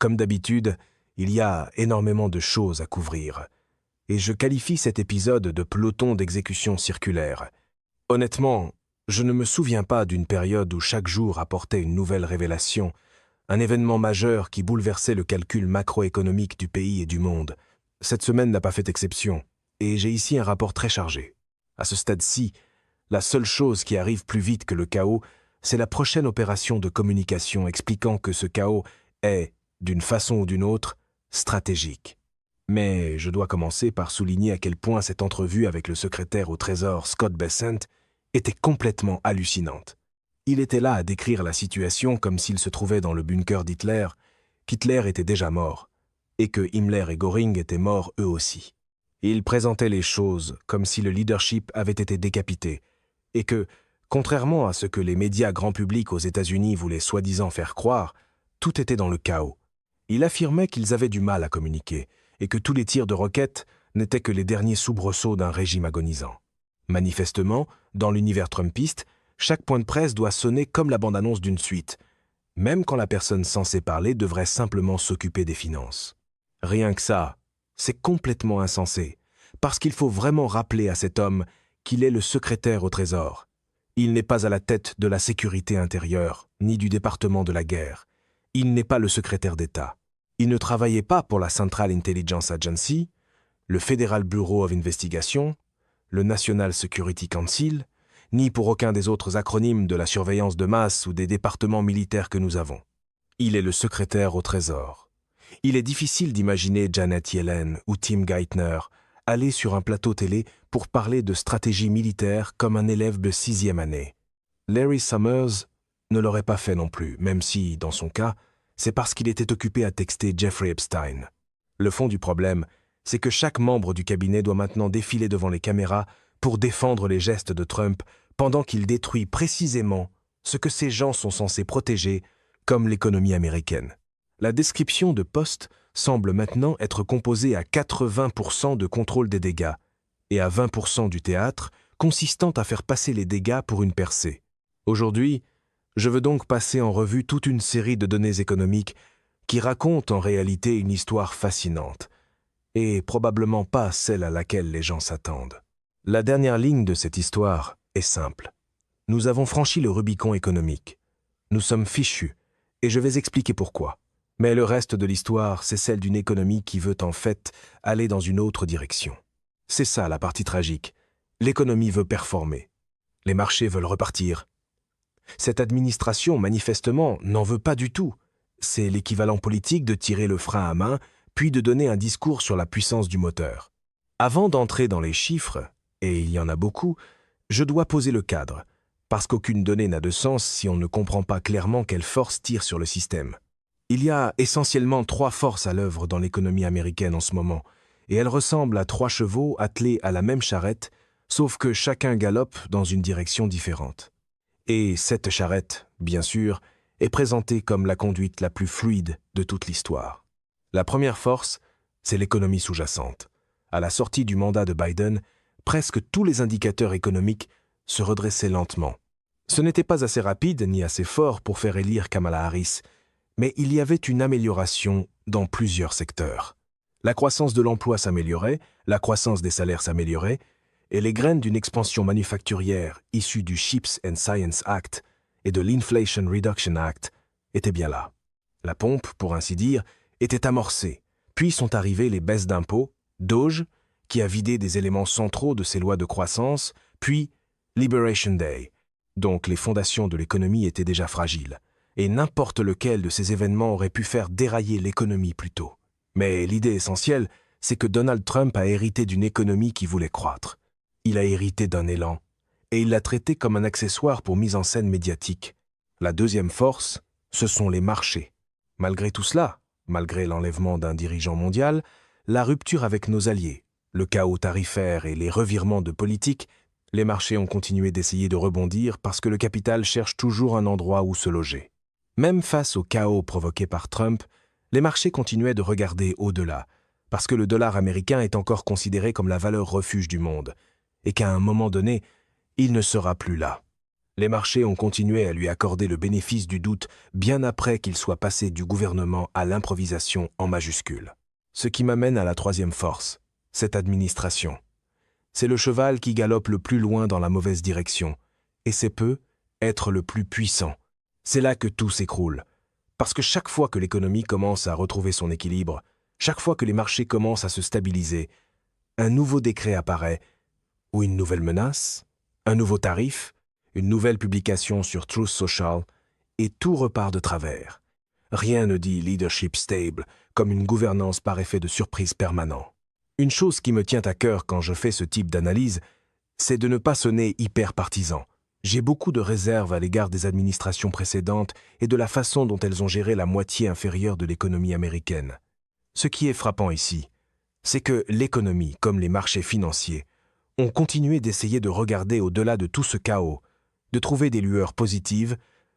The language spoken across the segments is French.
Comme d'habitude, il y a énormément de choses à couvrir. Et je qualifie cet épisode de peloton d'exécution circulaire. Honnêtement, je ne me souviens pas d'une période où chaque jour apportait une nouvelle révélation, un événement majeur qui bouleversait le calcul macroéconomique du pays et du monde. Cette semaine n'a pas fait exception, et j'ai ici un rapport très chargé. À ce stade-ci, la seule chose qui arrive plus vite que le chaos, c'est la prochaine opération de communication expliquant que ce chaos est, d'une façon ou d'une autre, stratégique. Mais je dois commencer par souligner à quel point cette entrevue avec le secrétaire au Trésor Scott Bessent était complètement hallucinante. Il était là à décrire la situation comme s'il se trouvait dans le bunker d'Hitler, qu'Hitler était déjà mort, et que Himmler et Göring étaient morts eux aussi. Il présentait les choses comme si le leadership avait été décapité, et que, contrairement à ce que les médias grand public aux États-Unis voulaient soi-disant faire croire, tout était dans le chaos. Il affirmait qu'ils avaient du mal à communiquer, et que tous les tirs de roquettes n'étaient que les derniers soubresauts d'un régime agonisant. Manifestement, dans l'univers trumpiste, chaque point de presse doit sonner comme la bande-annonce d'une suite, même quand la personne censée parler devrait simplement s'occuper des finances. Rien que ça, c'est complètement insensé, parce qu'il faut vraiment rappeler à cet homme qu'il est le secrétaire au Trésor. Il n'est pas à la tête de la sécurité intérieure, ni du département de la guerre. Il n'est pas le secrétaire d'État. Il ne travaillait pas pour la Central Intelligence Agency, le Federal Bureau of Investigation, le National Security Council, ni pour aucun des autres acronymes de la surveillance de masse ou des départements militaires que nous avons. Il est le secrétaire au Trésor. Il est difficile d'imaginer Janet Yellen ou Tim Geithner aller sur un plateau télé pour parler de stratégie militaire comme un élève de 6e année. Larry Summers ne l'aurait pas fait non plus, même si, dans son cas, c'est parce qu'il était occupé à texter Jeffrey Epstein. Le fond du problème, c'est que chaque membre du cabinet doit maintenant défiler devant les caméras pour défendre les gestes de Trump pendant qu'il détruit précisément ce que ces gens sont censés protéger, comme l'économie américaine. La description de poste semble maintenant être composée à 80% de contrôle des dégâts et à 20% du théâtre, consistant à faire passer les dégâts pour une percée. Aujourd'hui, je veux donc passer en revue toute une série de données économiques qui racontent en réalité une histoire fascinante, et probablement pas celle à laquelle les gens s'attendent. La dernière ligne de cette histoire est simple. Nous avons franchi le Rubicon économique. Nous sommes fichus, et je vais expliquer pourquoi. Mais le reste de l'histoire, c'est celle d'une économie qui veut en fait aller dans une autre direction. C'est ça la partie tragique. L'économie veut performer. Les marchés veulent repartir. Cette administration, manifestement, n'en veut pas du tout. C'est l'équivalent politique de tirer le frein à main, puis de donner un discours sur la puissance du moteur. Avant d'entrer dans les chiffres, et il y en a beaucoup, je dois poser le cadre, parce qu'aucune donnée n'a de sens si on ne comprend pas clairement quelle force tire sur le système. Il y a essentiellement 3 forces à l'œuvre dans l'économie américaine en ce moment, et elles ressemblent à 3 chevaux attelés à la même charrette, sauf que chacun galope dans une direction différente. Et cette charrette, bien sûr, est présentée comme la conduite la plus fluide de toute l'histoire. La première force, c'est l'économie sous-jacente. À la sortie du mandat de Biden, presque tous les indicateurs économiques se redressaient lentement. Ce n'était pas assez rapide ni assez fort pour faire élire Kamala Harris, mais il y avait une amélioration dans plusieurs secteurs. La croissance de l'emploi s'améliorait, la croissance des salaires s'améliorait, et les graines d'une expansion manufacturière issue du Chips and Science Act et de l'Inflation Reduction Act étaient bien là. La pompe, pour ainsi dire, était amorcée, puis sont arrivées les baisses d'impôts, Doge, qui a vidé des éléments centraux de ses lois de croissance, puis Liberation Day. Donc les fondations de l'économie étaient déjà fragiles, et n'importe lequel de ces événements aurait pu faire dérailler l'économie plus tôt. Mais l'idée essentielle, c'est que Donald Trump a hérité d'une économie qui voulait croître. Il a hérité d'un élan, et il l'a traité comme un accessoire pour mise en scène médiatique. La deuxième force, ce sont les marchés. Malgré tout cela, malgré l'enlèvement d'un dirigeant mondial, la rupture avec nos alliés, le chaos tarifaire et les revirements de politique, les marchés ont continué d'essayer de rebondir parce que le capital cherche toujours un endroit où se loger. Même face au chaos provoqué par Trump, les marchés continuaient de regarder au-delà, parce que le dollar américain est encore considéré comme la valeur refuge du monde, et qu'à un moment donné, il ne sera plus là. Les marchés ont continué à lui accorder le bénéfice du doute bien après qu'il soit passé du gouvernement à l'improvisation en majuscule. Ce qui m'amène à la troisième force, cette administration. C'est le cheval qui galope le plus loin dans la mauvaise direction, et c'est peu être le plus puissant. C'est là que tout s'écroule. Parce que chaque fois que l'économie commence à retrouver son équilibre, chaque fois que les marchés commencent à se stabiliser, un nouveau décret apparaît, ou une nouvelle menace, un nouveau tarif, une nouvelle publication sur Truth Social, et tout repart de travers. Rien ne dit leadership stable, comme une gouvernance par effet de surprise permanent. Une chose qui me tient à cœur quand je fais ce type d'analyse, c'est de ne pas sonner hyper partisan. J'ai beaucoup de réserves à l'égard des administrations précédentes et de la façon dont elles ont géré la moitié inférieure de l'économie américaine. Ce qui est frappant ici, c'est que l'économie, comme les marchés financiers, ont continué d'essayer de regarder au-delà de tout ce chaos, de trouver des lueurs positives,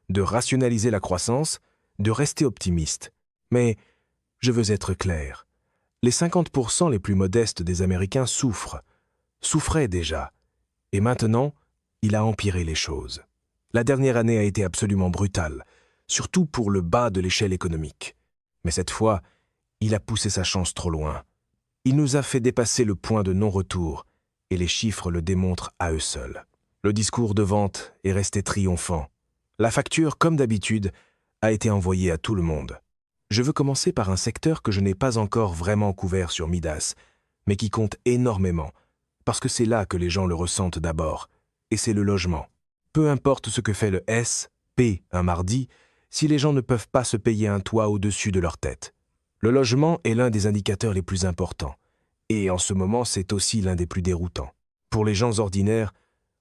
de rationaliser la croissance, de rester optimiste. Mais, je veux être clair, les 50% les plus modestes des Américains souffraient déjà, et maintenant, il a empiré les choses. La dernière année a été absolument brutale, surtout pour le bas de l'échelle économique. Mais cette fois, il a poussé sa chance trop loin. Il nous a fait dépasser le point de non-retour, et les chiffres le démontrent à eux seuls. Le discours de vente est resté triomphant. La facture, comme d'habitude, a été envoyée à tout le monde. Je veux commencer par un secteur que je n'ai pas encore vraiment couvert sur Midas, mais qui compte énormément, parce que c'est là que les gens le ressentent d'abord, et c'est le logement. Peu importe ce que fait le SP un mardi, si les gens ne peuvent pas se payer un toit au-dessus de leur tête. Le logement est l'un des indicateurs les plus importants, et en ce moment c'est aussi l'un des plus déroutants. Pour les gens ordinaires,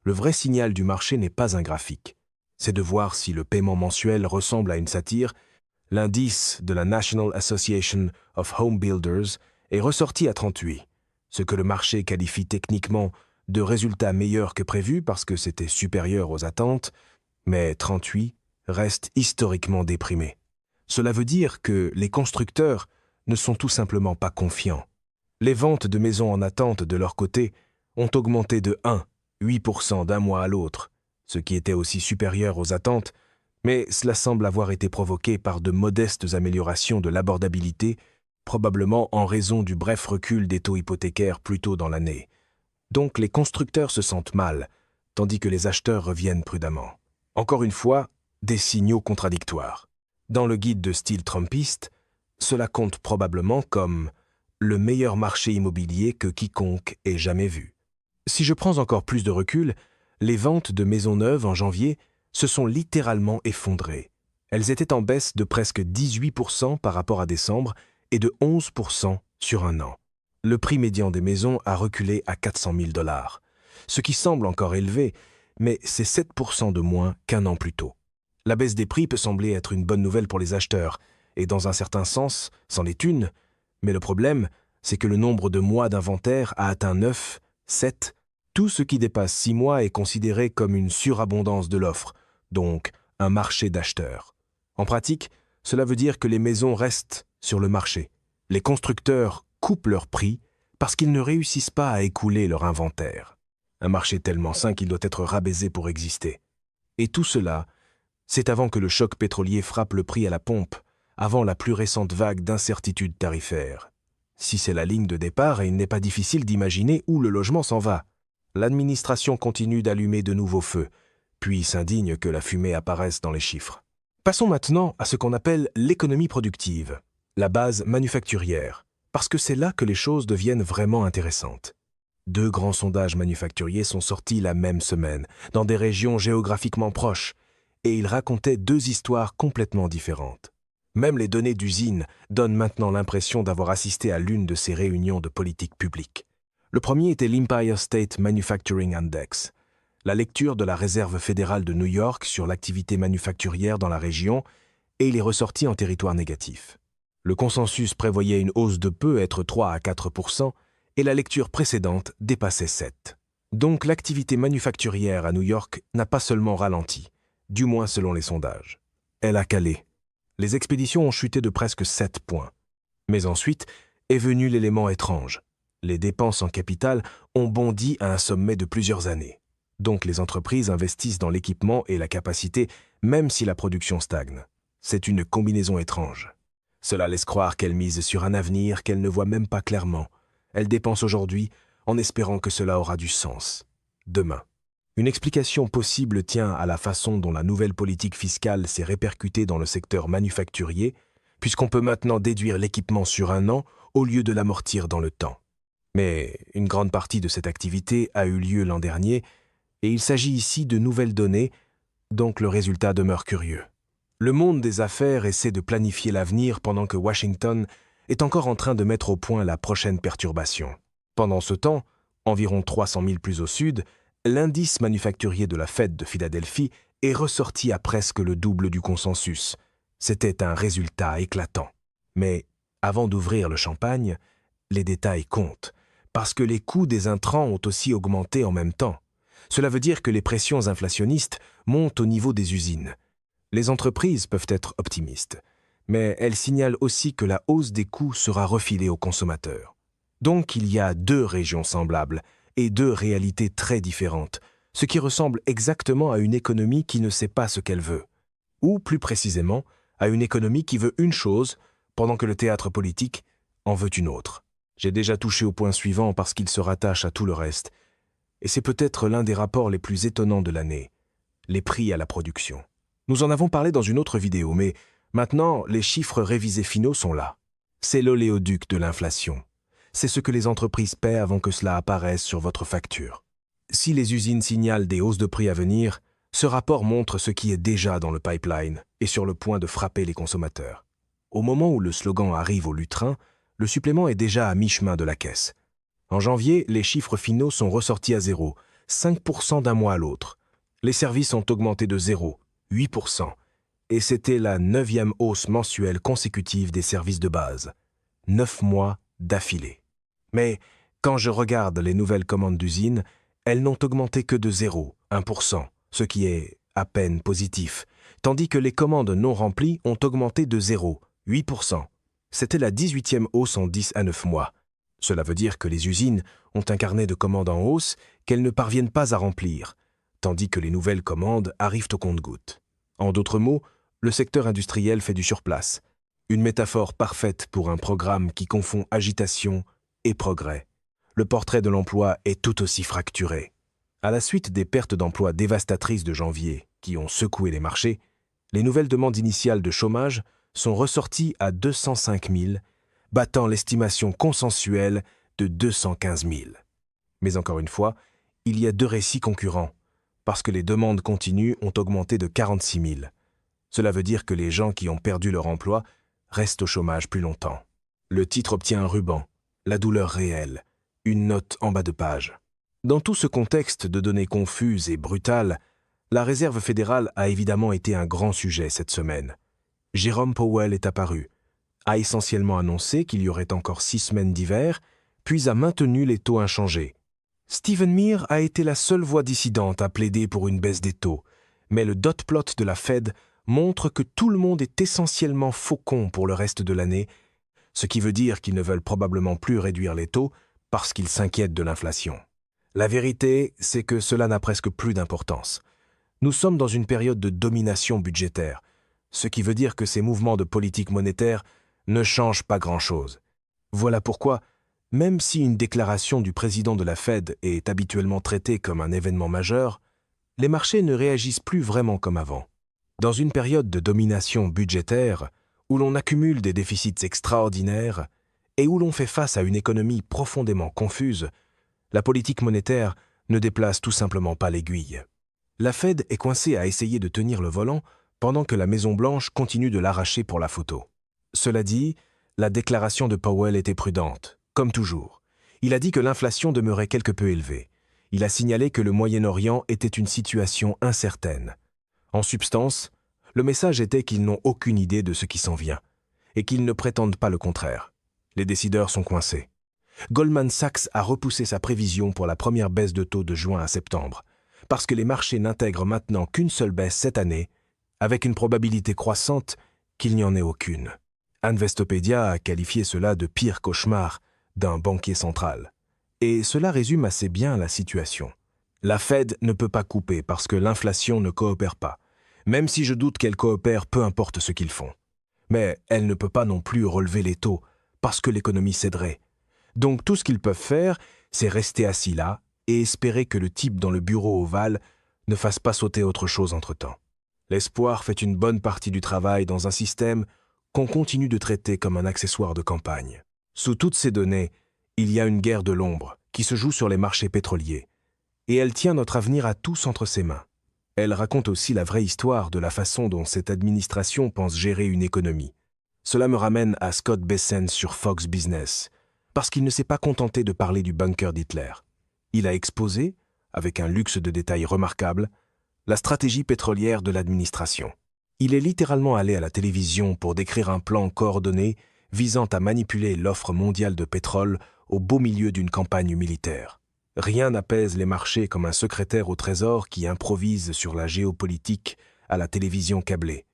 le vrai signal du marché n'est pas un graphique. C'est de voir si le paiement mensuel ressemble à une satire. L'indice de la National Association of Home Builders est ressorti à 38, ce que le marché qualifie techniquement de résultats meilleurs que prévu parce que c'était supérieur aux attentes, mais 38 reste historiquement déprimé. Cela veut dire que les constructeurs ne sont tout simplement pas confiants. Les ventes de maisons en attente de leur côté ont augmenté de 8% d'un mois à l'autre, ce qui était aussi supérieur aux attentes, mais cela semble avoir été provoqué par de modestes améliorations de l'abordabilité, probablement en raison du bref recul des taux hypothécaires plus tôt dans l'année. Donc les constructeurs se sentent mal, tandis que les acheteurs reviennent prudemment. Encore une fois, des signaux contradictoires. Dans le guide de style trumpiste, cela compte probablement comme le meilleur marché immobilier que quiconque ait jamais vu. Si je prends encore plus de recul, les ventes de maisons neuves en janvier se sont littéralement effondrées. Elles étaient en baisse de presque 18% par rapport à décembre et de 11% sur un an. Le prix médian des maisons a reculé à 400 000 $, ce qui semble encore élevé, mais c'est 7% de moins qu'un an plus tôt. La baisse des prix peut sembler être une bonne nouvelle pour les acheteurs, et dans un certain sens, c'en est une, mais le problème, c'est que le nombre de mois d'inventaire a atteint 9, 7. Tout ce qui dépasse 6 mois est considéré comme une surabondance de l'offre, donc un marché d'acheteurs. En pratique, cela veut dire que les maisons restent sur le marché. Les constructeurs coupent leurs prix parce qu'ils ne réussissent pas à écouler leur inventaire. Un marché tellement sain qu'il doit être rabaissé pour exister. Et tout cela, c'est avant que le choc pétrolier frappe le prix à la pompe, avant la plus récente vague d'incertitude tarifaire. Si c'est la ligne de départ, il n'est pas difficile d'imaginer où le logement s'en va. L'administration continue d'allumer de nouveaux feux, puis s'indigne que la fumée apparaisse dans les chiffres. Passons maintenant à ce qu'on appelle l'économie productive, la base manufacturière, parce que c'est là que les choses deviennent vraiment intéressantes. 2 grands sondages manufacturiers sont sortis la même semaine, dans des régions géographiquement proches, et ils racontaient 2 histoires complètement différentes. Même les données d'usines donnent maintenant l'impression d'avoir assisté à l'une de ces réunions de politique publique. Le premier était l'Empire State Manufacturing Index, la lecture de la Réserve fédérale de New York sur l'activité manufacturière dans la région, et il est ressorti en territoire négatif. Le consensus prévoyait une hausse de peu, être 3 à 4%, et la lecture précédente dépassait 7. Donc l'activité manufacturière à New York n'a pas seulement ralenti, du moins selon les sondages. Elle a calé. Les expéditions ont chuté de presque 7 points. Mais ensuite est venu l'élément étrange. Les dépenses en capital ont bondi à un sommet de plusieurs années. Donc les entreprises investissent dans l'équipement et la capacité, même si la production stagne. C'est une combinaison étrange. Cela laisse croire qu'elles misent sur un avenir qu'elles ne voient même pas clairement. Elles dépensent aujourd'hui en espérant que cela aura du sens. Demain. Une explication possible tient à la façon dont la nouvelle politique fiscale s'est répercutée dans le secteur manufacturier, puisqu'on peut maintenant déduire l'équipement sur un an au lieu de l'amortir dans le temps. Mais une grande partie de cette activité a eu lieu l'an dernier, et il s'agit ici de nouvelles données, donc le résultat demeure curieux. Le monde des affaires essaie de planifier l'avenir pendant que Washington est encore en train de mettre au point la prochaine perturbation. Pendant ce temps, environ 300 000 plus au sud, l'indice manufacturier de la Fed de Philadelphie est ressorti à presque le double du consensus. C'était un résultat éclatant. Mais avant d'ouvrir le champagne, les détails comptent, parce que les coûts des intrants ont aussi augmenté en même temps. Cela veut dire que les pressions inflationnistes montent au niveau des usines. Les entreprises peuvent être optimistes, mais elles signalent aussi que la hausse des coûts sera refilée aux consommateurs. Donc il y a deux régions semblables et deux réalités très différentes, ce qui ressemble exactement à une économie qui ne sait pas ce qu'elle veut. Ou plus précisément, à une économie qui veut une chose, pendant que le théâtre politique en veut une autre. J'ai déjà touché au point suivant parce qu'il se rattache à tout le reste, et c'est peut-être l'un des rapports les plus étonnants de l'année, les prix à la production. Nous en avons parlé dans une autre vidéo, mais maintenant, les chiffres révisés finaux sont là. C'est l'oléoduc de l'inflation. C'est ce que les entreprises paient avant que cela apparaisse sur votre facture. Si les usines signalent des hausses de prix à venir, ce rapport montre ce qui est déjà dans le pipeline et sur le point de frapper les consommateurs. Au moment où le slogan arrive au lutrin, le supplément est déjà à mi-chemin de la caisse. En janvier, les chiffres finaux sont ressortis à 0, 5% d'un mois à l'autre. Les services ont augmenté de 0, 8%, et c'était la 9e hausse mensuelle consécutive des services de base. 9 mois d'affilée. Mais quand je regarde les nouvelles commandes d'usines, elles n'ont augmenté que de 0, 1%, ce qui est à peine positif, tandis que les commandes non remplies ont augmenté de 0, 8%. C'était la 18e hausse en 10 à 9 mois. Cela veut dire que les usines ont un carnet de commandes en hausse qu'elles ne parviennent pas à remplir, tandis que les nouvelles commandes arrivent au compte-gouttes. En d'autres mots, le secteur industriel fait du surplace. Une métaphore parfaite pour un programme qui confond agitation et progrès. Le portrait de l'emploi est tout aussi fracturé. À la suite des pertes d'emplois dévastatrices de janvier qui ont secoué les marchés, les nouvelles demandes initiales de chômage sont ressorties à 205 000, battant l'estimation consensuelle de 215 000. Mais encore une fois, il y a deux récits concurrents, parce que les demandes continues ont augmenté de 46 000. Cela veut dire que les gens qui ont perdu leur emploi restent au chômage plus longtemps. Le titre obtient un ruban, la douleur réelle, une note en bas de page. Dans tout ce contexte de données confuses et brutales, la Réserve fédérale a évidemment été un grand sujet cette semaine. Jérôme Powell est apparu, a essentiellement annoncé qu'il y aurait encore 6 semaines d'hiver, puis a maintenu les taux inchangés. Stephen Mears a été la seule voix dissidente à plaider pour une baisse des taux, mais le dot plot de la Fed montre que tout le monde est essentiellement faucon pour le reste de l'année, ce qui veut dire qu'ils ne veulent probablement plus réduire les taux parce qu'ils s'inquiètent de l'inflation. La vérité, c'est que cela n'a presque plus d'importance. Nous sommes dans une période de domination budgétaire, ce qui veut dire que ces mouvements de politique monétaire ne changent pas grand-chose. Voilà pourquoi, même si une déclaration du président de la Fed est habituellement traitée comme un événement majeur, les marchés ne réagissent plus vraiment comme avant. Dans une période de domination budgétaire, où l'on accumule des déficits extraordinaires et où l'on fait face à une économie profondément confuse, la politique monétaire ne déplace tout simplement pas l'aiguille. La Fed est coincée à essayer de tenir le volant pendant que la Maison-Blanche continue de l'arracher pour la photo. Cela dit, la déclaration de Powell était prudente, comme toujours. Il a dit que l'inflation demeurait quelque peu élevée. Il a signalé que le Moyen-Orient était une situation incertaine. En substance, le message était qu'ils n'ont aucune idée de ce qui s'en vient, et qu'ils ne prétendent pas le contraire. Les décideurs sont coincés. Goldman Sachs a repoussé sa prévision pour la première baisse de taux de juin à septembre, parce que les marchés n'intègrent maintenant qu'une seule baisse cette année, avec une probabilité croissante qu'il n'y en ait aucune. Investopedia a qualifié cela de pire cauchemar d'un banquier central. Et cela résume assez bien la situation. La Fed ne peut pas couper parce que l'inflation ne coopère pas, même si je doute qu'elle coopère peu importe ce qu'ils font. Mais elle ne peut pas non plus relever les taux parce que l'économie céderait. Donc tout ce qu'ils peuvent faire, c'est rester assis là et espérer que le type dans le bureau ovale ne fasse pas sauter autre chose entre-temps. L'espoir fait une bonne partie du travail dans un système qu'on continue de traiter comme un accessoire de campagne. Sous toutes ces données, il y a une guerre de l'ombre qui se joue sur les marchés pétroliers, et elle tient notre avenir à tous entre ses mains. Elle raconte aussi la vraie histoire de la façon dont cette administration pense gérer une économie. Cela me ramène à Scott Bessent sur Fox Business, parce qu'il ne s'est pas contenté de parler du bunker d'Hitler. Il a exposé, avec un luxe de détails remarquable, la stratégie pétrolière de l'administration. Il est littéralement allé à la télévision pour décrire un plan coordonné visant à manipuler l'offre mondiale de pétrole au beau milieu d'une campagne militaire. Rien n'apaise les marchés comme un secrétaire au Trésor qui improvise sur la géopolitique à la télévision câblée.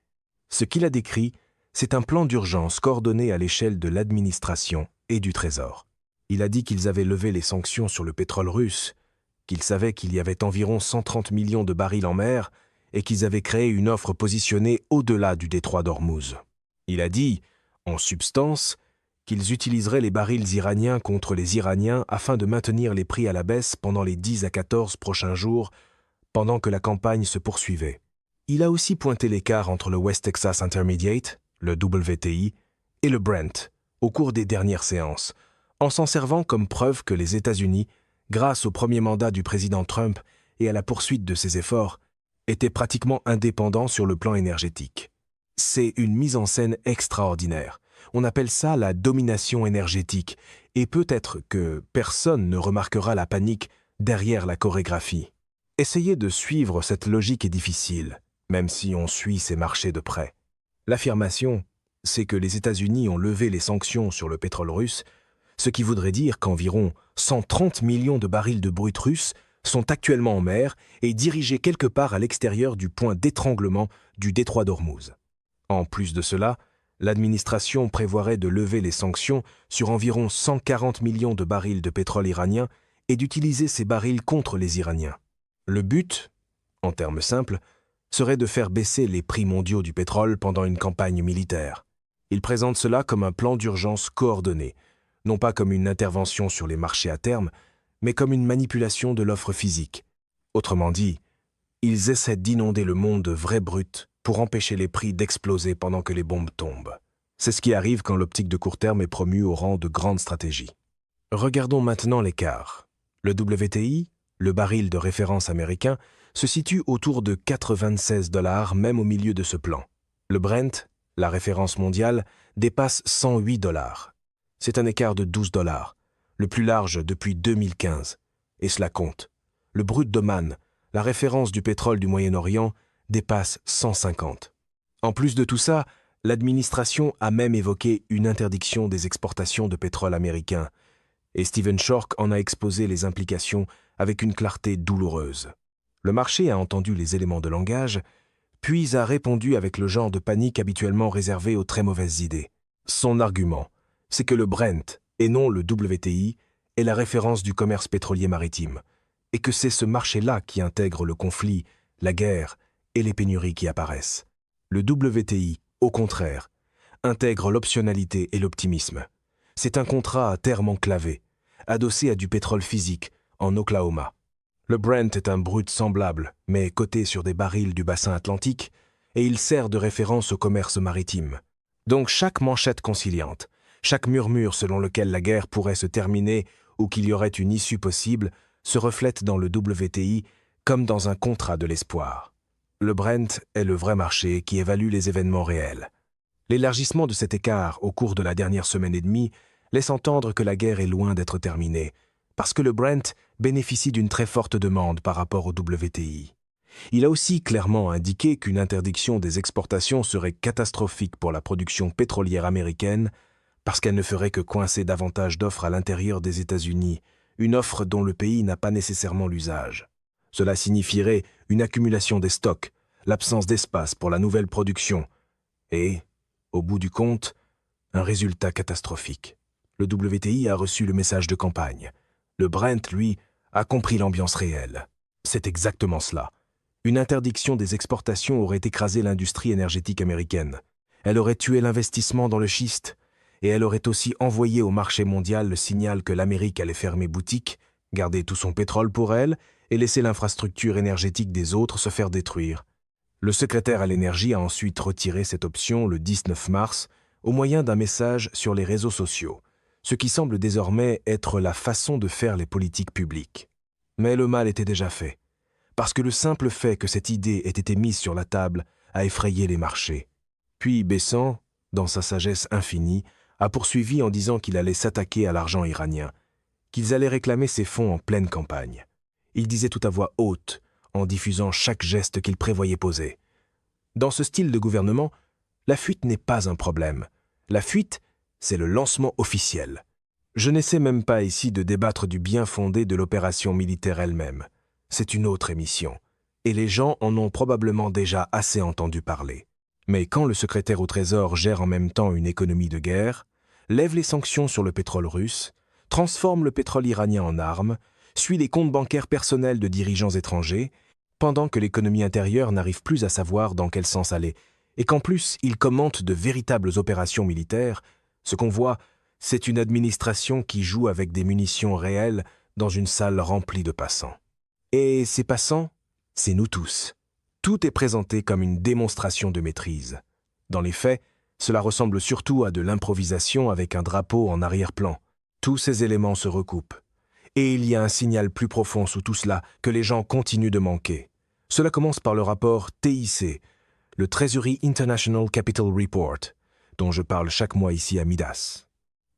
Ce qu'il a décrit, c'est un plan d'urgence coordonné à l'échelle de l'administration et du Trésor. Il a dit qu'ils avaient levé les sanctions sur le pétrole russe, qu'ils savaient qu'il y avait environ 130 millions de barils en mer et qu'ils avaient créé une offre positionnée au-delà du détroit d'Ormuz. Il a dit, en substance, qu'ils utiliseraient les barils iraniens contre les Iraniens afin de maintenir les prix à la baisse pendant les 10 à 14 prochains jours, pendant que la campagne se poursuivait. Il a aussi pointé l'écart entre le West Texas Intermediate, le WTI, et le Brent, au cours des dernières séances, en s'en servant comme preuve que les États-Unis, grâce au premier mandat du président Trump et à la poursuite de ses efforts, étaient pratiquement indépendants sur le plan énergétique. C'est une mise en scène extraordinaire. On appelle ça la domination énergétique, et peut-être que personne ne remarquera la panique derrière la chorégraphie. Essayer de suivre cette logique est difficile, même si on suit ces marchés de près. L'affirmation, c'est que les États-Unis ont levé les sanctions sur le pétrole russe, ce qui voudrait dire qu'environ 130 millions de barils de brut russe sont actuellement en mer et dirigés quelque part à l'extérieur du point d'étranglement du détroit d'Ormuz. En plus de cela, l'administration prévoirait de lever les sanctions sur environ 140 millions de barils de pétrole iranien et d'utiliser ces barils contre les Iraniens. Le but, en termes simples, serait de faire baisser les prix mondiaux du pétrole pendant une campagne militaire. Il présente cela comme un plan d'urgence coordonné, non pas comme une intervention sur les marchés à terme, mais comme une manipulation de l'offre physique. Autrement dit, ils essaient d'inonder le monde de vrais brutes pour empêcher les prix d'exploser pendant que les bombes tombent. C'est ce qui arrive quand l'optique de court terme est promue au rang de grande stratégie. Regardons maintenant l'écart. Le WTI, le baril de référence américain, se situe autour de 96 $ même au milieu de ce plan. Le Brent, la référence mondiale, dépasse 108 $. C'est un écart de 12 $, le plus large depuis 2015. Et cela compte. Le brut d'Oman, la référence du pétrole du Moyen-Orient, dépasse 150. En plus de tout ça, l'administration a même évoqué une interdiction des exportations de pétrole américain, et Stephen Schork en a exposé les implications avec une clarté douloureuse. Le marché a entendu les éléments de langage, puis a répondu avec le genre de panique habituellement réservé aux très mauvaises idées. Son argument, c'est que le Brent, et non le WTI, est la référence du commerce pétrolier maritime, et que c'est ce marché-là qui intègre le conflit, la guerre et les pénuries qui apparaissent. Le WTI, au contraire, intègre l'optionnalité et l'optimisme. C'est un contrat à terme enclavé, adossé à du pétrole physique, en Oklahoma. Le Brent est un brut semblable, mais coté sur des barils du bassin atlantique, et il sert de référence au commerce maritime. Donc chaque manchette conciliante, chaque murmure selon lequel la guerre pourrait se terminer ou qu'il y aurait une issue possible, se reflète dans le WTI comme dans un contrat de l'espoir. Le Brent est le vrai marché qui évalue les événements réels. L'élargissement de cet écart au cours de la dernière semaine et demie laisse entendre que la guerre est loin d'être terminée, parce que le Brent bénéficie d'une très forte demande par rapport au WTI. Il a aussi clairement indiqué qu'une interdiction des exportations serait catastrophique pour la production pétrolière américaine, parce qu'elle ne ferait que coincer davantage d'offres à l'intérieur des États-Unis, une offre dont le pays n'a pas nécessairement l'usage. Cela signifierait une accumulation des stocks, l'absence d'espace pour la nouvelle production, et, au bout du compte, un résultat catastrophique. Le WTI a reçu le message de campagne. Le Brent, lui, a compris l'ambiance réelle. C'est exactement cela. Une interdiction des exportations aurait écrasé l'industrie énergétique américaine. Elle aurait tué l'investissement dans le schiste, et elle aurait aussi envoyé au marché mondial le signal que l'Amérique allait fermer boutique, garder tout son pétrole pour elle et laisser l'infrastructure énergétique des autres se faire détruire. Le secrétaire à l'énergie a ensuite retiré cette option le 19 mars au moyen d'un message sur les réseaux sociaux, ce qui semble désormais être la façon de faire les politiques publiques. Mais le mal était déjà fait, parce que le simple fait que cette idée ait été mise sur la table a effrayé les marchés. Puis Besant, dans sa sagesse infinie, a poursuivi en disant qu'il allait s'attaquer à l'argent iranien, qu'ils allaient réclamer ses fonds en pleine campagne. Il disait tout à voix haute, en diffusant chaque geste qu'il prévoyait poser. Dans ce style de gouvernement, la fuite n'est pas un problème. La fuite, c'est le lancement officiel. Je n'essaie même pas ici de débattre du bien fondé de l'opération militaire elle-même. C'est une autre émission, et les gens en ont probablement déjà assez entendu parler. Mais quand le secrétaire au Trésor gère en même temps une économie de guerre, lève les sanctions sur le pétrole russe, transforme le pétrole iranien en armes, suit les comptes bancaires personnels de dirigeants étrangers, pendant que l'économie intérieure n'arrive plus à savoir dans quel sens aller, et qu'en plus il commente de véritables opérations militaires, ce qu'on voit, c'est une administration qui joue avec des munitions réelles dans une salle remplie de passants. Et ces passants, c'est nous tous. Tout est présenté comme une démonstration de maîtrise. Dans les faits, cela ressemble surtout à de l'improvisation avec un drapeau en arrière-plan. Tous ces éléments se recoupent. Et il y a un signal plus profond sous tout cela que les gens continuent de manquer. Cela commence par le rapport TIC, le Treasury International Capital Report, dont je parle chaque mois ici à Midas.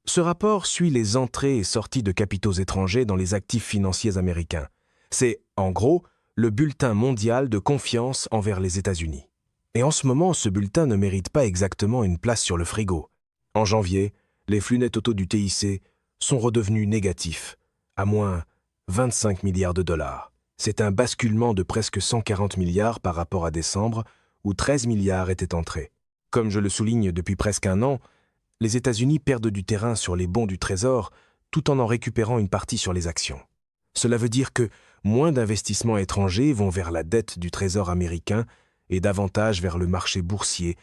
Ce rapport suit les entrées et sorties de capitaux étrangers dans les actifs financiers américains. C'est, en gros, le bulletin mondial de confiance envers les États-Unis. Et en ce moment, ce bulletin ne mérite pas exactement une place sur le frigo. En janvier, les flux nets totaux du TIC sont redevenus négatifs, à moins 25 milliards de dollars. C'est un basculement de presque 140 milliards par rapport à décembre, où 13 milliards étaient entrés. Comme je le souligne depuis presque un an, les États-Unis perdent du terrain sur les bons du Trésor, tout en récupérant une partie sur les actions. Cela veut dire que moins d'investissements étrangers vont vers la dette du Trésor américain et davantage vers le marché boursier,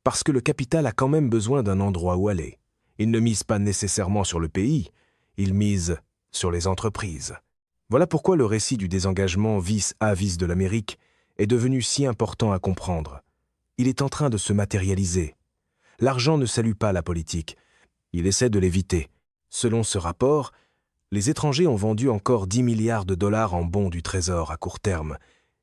parce que le capital a quand même besoin d'un endroit où aller. Il ne mise pas nécessairement sur le pays, il mise sur les entreprises. Voilà pourquoi le récit du désengagement vis à vis de l'Amérique est devenu si important à comprendre. Il est en train de se matérialiser. L'argent ne salue pas la politique, il essaie de l'éviter. Selon ce rapport, les étrangers ont vendu encore 10 milliards de dollars en bons du Trésor à court terme,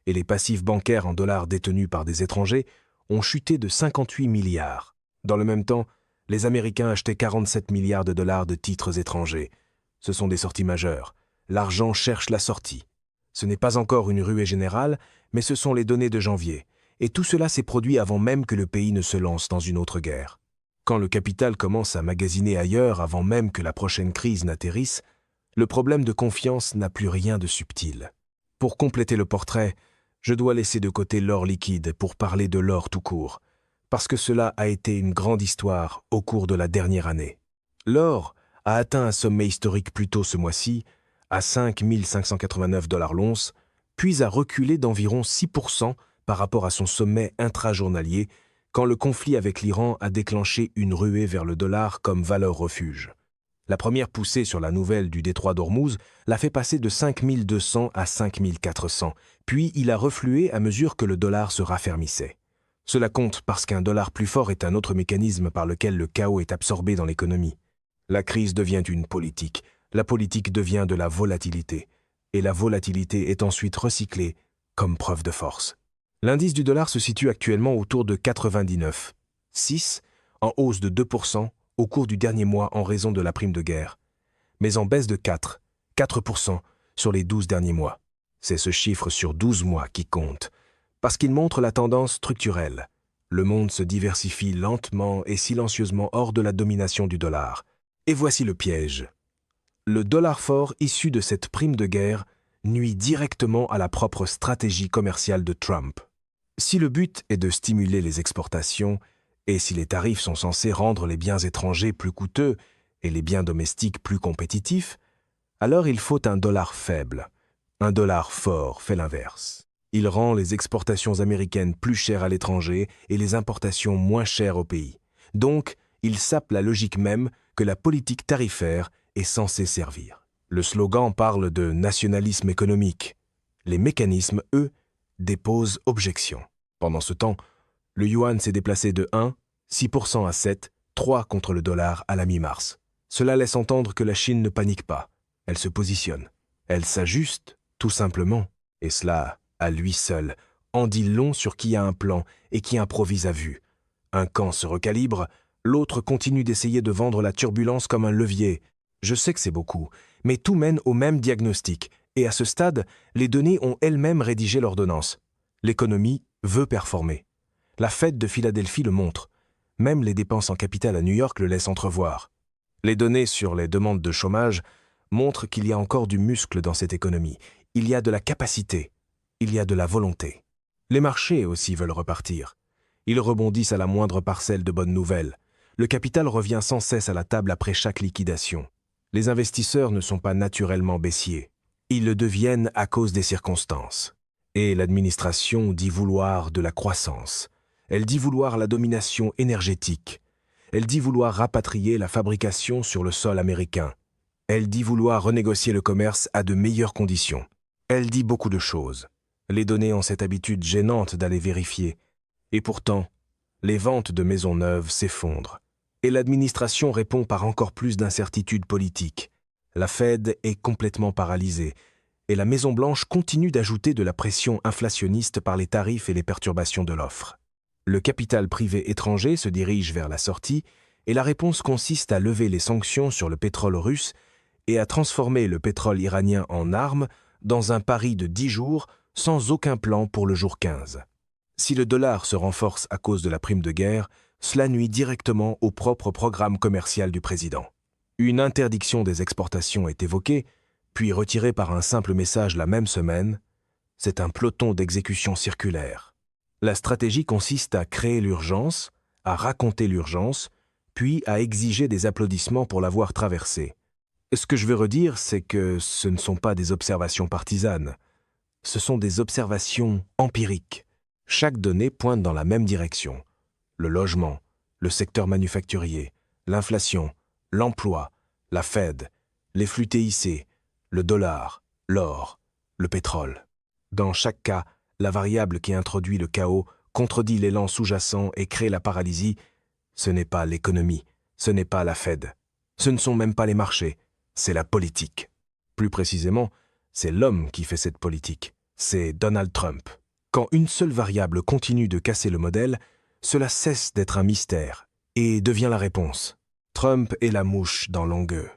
et les passifs bancaires en dollars détenus par des étrangers ont chuté de 58 milliards. Dans le même temps, les Américains achetaient 47 milliards de dollars de titres étrangers. Ce sont des sorties majeures. L'argent cherche la sortie. Ce n'est pas encore une ruée générale, mais ce sont les données de janvier. Et tout cela s'est produit avant même que le pays ne se lance dans une autre guerre. Quand le capital commence à magasiner ailleurs avant même que la prochaine crise n'atterrisse, le problème de confiance n'a plus rien de subtil. Pour compléter le portrait, je dois laisser de côté l'or liquide pour parler de l'or tout court, parce que cela a été une grande histoire au cours de la dernière année. L'or a atteint un sommet historique plus tôt ce mois-ci, à 5 589 $ l'once, puis a reculé d'environ 6% par rapport à son sommet intrajournalier quand le conflit avec l'Iran a déclenché une ruée vers le dollar comme valeur refuge. La première poussée sur la nouvelle du détroit d'Ormuz l'a fait passer de 5 200 à 5 400, puis il a reflué à mesure que le dollar se raffermissait. Cela compte parce qu'un dollar plus fort est un autre mécanisme par lequel le chaos est absorbé dans l'économie. La crise devient une politique, la politique devient de la volatilité, et la volatilité est ensuite recyclée comme preuve de force. L'indice du dollar se situe actuellement autour de 99,6, en hausse de 2% au cours du dernier mois en raison de la prime de guerre, mais en baisse de 4% sur les 12 derniers mois. C'est ce chiffre sur 12 mois qui compte, parce qu'il montre la tendance structurelle. Le monde se diversifie lentement et silencieusement hors de la domination du dollar. Et voici le piège. Le dollar fort issu de cette prime de guerre nuit directement à la propre stratégie commerciale de Trump. Si le but est de stimuler les exportations, et si les tarifs sont censés rendre les biens étrangers plus coûteux et les biens domestiques plus compétitifs, alors il faut un dollar faible. Un dollar fort fait l'inverse. Il rend les exportations américaines plus chères à l'étranger et les importations moins chères au pays. Donc, il sape la logique même que la politique tarifaire est censée servir. Le slogan parle de nationalisme économique. Les mécanismes, eux, déposent objection. Pendant ce temps, le yuan s'est déplacé de 6% à 7, 3 contre le dollar à la mi-mars. Cela laisse entendre que la Chine ne panique pas. Elle se positionne. Elle s'ajuste, tout simplement. Et cela, à lui seul, en dit long sur qui a un plan et qui improvise à vue. Un camp se recalibre, l'autre continue d'essayer de vendre la turbulence comme un levier. Je sais que c'est beaucoup, mais tout mène au même diagnostic. Et à ce stade, les données ont elles-mêmes rédigé l'ordonnance. L'économie veut performer. La Fed de Philadelphie le montre. Même les dépenses en capital à New York le laissent entrevoir. Les données sur les demandes de chômage montrent qu'il y a encore du muscle dans cette économie. Il y a de la capacité. Il y a de la volonté. Les marchés aussi veulent repartir. Ils rebondissent à la moindre parcelle de bonnes nouvelles. Le capital revient sans cesse à la table après chaque liquidation. Les investisseurs ne sont pas naturellement baissiers. Ils le deviennent à cause des circonstances. Et l'administration dit vouloir de la croissance. Elle dit vouloir la domination énergétique. Elle dit vouloir rapatrier la fabrication sur le sol américain. Elle dit vouloir renégocier le commerce à de meilleures conditions. Elle dit beaucoup de choses. Les données ont cette habitude gênante d'aller vérifier. Et pourtant, les ventes de maisons neuves s'effondrent. Et l'administration répond par encore plus d'incertitudes politiques. La Fed est complètement paralysée. Et la Maison-Blanche continue d'ajouter de la pression inflationniste par les tarifs et les perturbations de l'offre. Le capital privé étranger se dirige vers la sortie et la réponse consiste à lever les sanctions sur le pétrole russe et à transformer le pétrole iranien en arme dans un pari de 10 jours sans aucun plan pour le jour 15. Si le dollar se renforce à cause de la prime de guerre, cela nuit directement au propre programme commercial du président. Une interdiction des exportations est évoquée, puis retirée par un simple message la même semaine. C'est un peloton d'exécution circulaire. La stratégie consiste à créer l'urgence, à raconter l'urgence, puis à exiger des applaudissements pour l'avoir traversée. Ce que je veux redire, c'est que ce ne sont pas des observations partisanes. Ce sont des observations empiriques. Chaque donnée pointe dans la même direction. Le logement, le secteur manufacturier, l'inflation, l'emploi, la Fed, les flux TIC, le dollar, l'or, le pétrole. Dans chaque cas, la variable qui introduit le chaos contredit l'élan sous-jacent et crée la paralysie. Ce n'est pas l'économie, ce n'est pas la Fed. Ce ne sont même pas les marchés, c'est la politique. Plus précisément, c'est l'homme qui fait cette politique. C'est Donald Trump. Quand une seule variable continue de casser le modèle, cela cesse d'être un mystère et devient la réponse. Trump est la mouche dans l'angueux.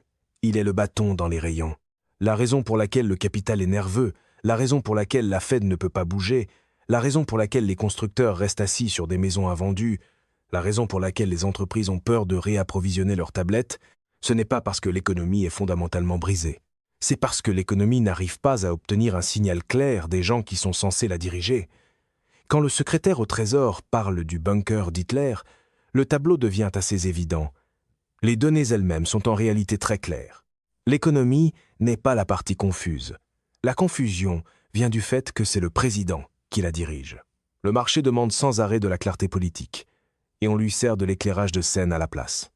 Il est le bâton dans les rayons. La raison pour laquelle le capital est nerveux, la raison pour laquelle la Fed ne peut pas bouger, la raison pour laquelle les constructeurs restent assis sur des maisons invendues, la raison pour laquelle les entreprises ont peur de réapprovisionner leurs tablettes, ce n'est pas parce que l'économie est fondamentalement brisée. C'est parce que l'économie n'arrive pas à obtenir un signal clair des gens qui sont censés la diriger. Quand le secrétaire au Trésor parle du bunker d'Hitler, le tableau devient assez évident. Les données elles-mêmes sont en réalité très claires. L'économie n'est pas la partie confuse. La confusion vient du fait que c'est le président qui la dirige. Le marché demande sans arrêt de la clarté politique, et on lui sert de l'éclairage de scène à la place.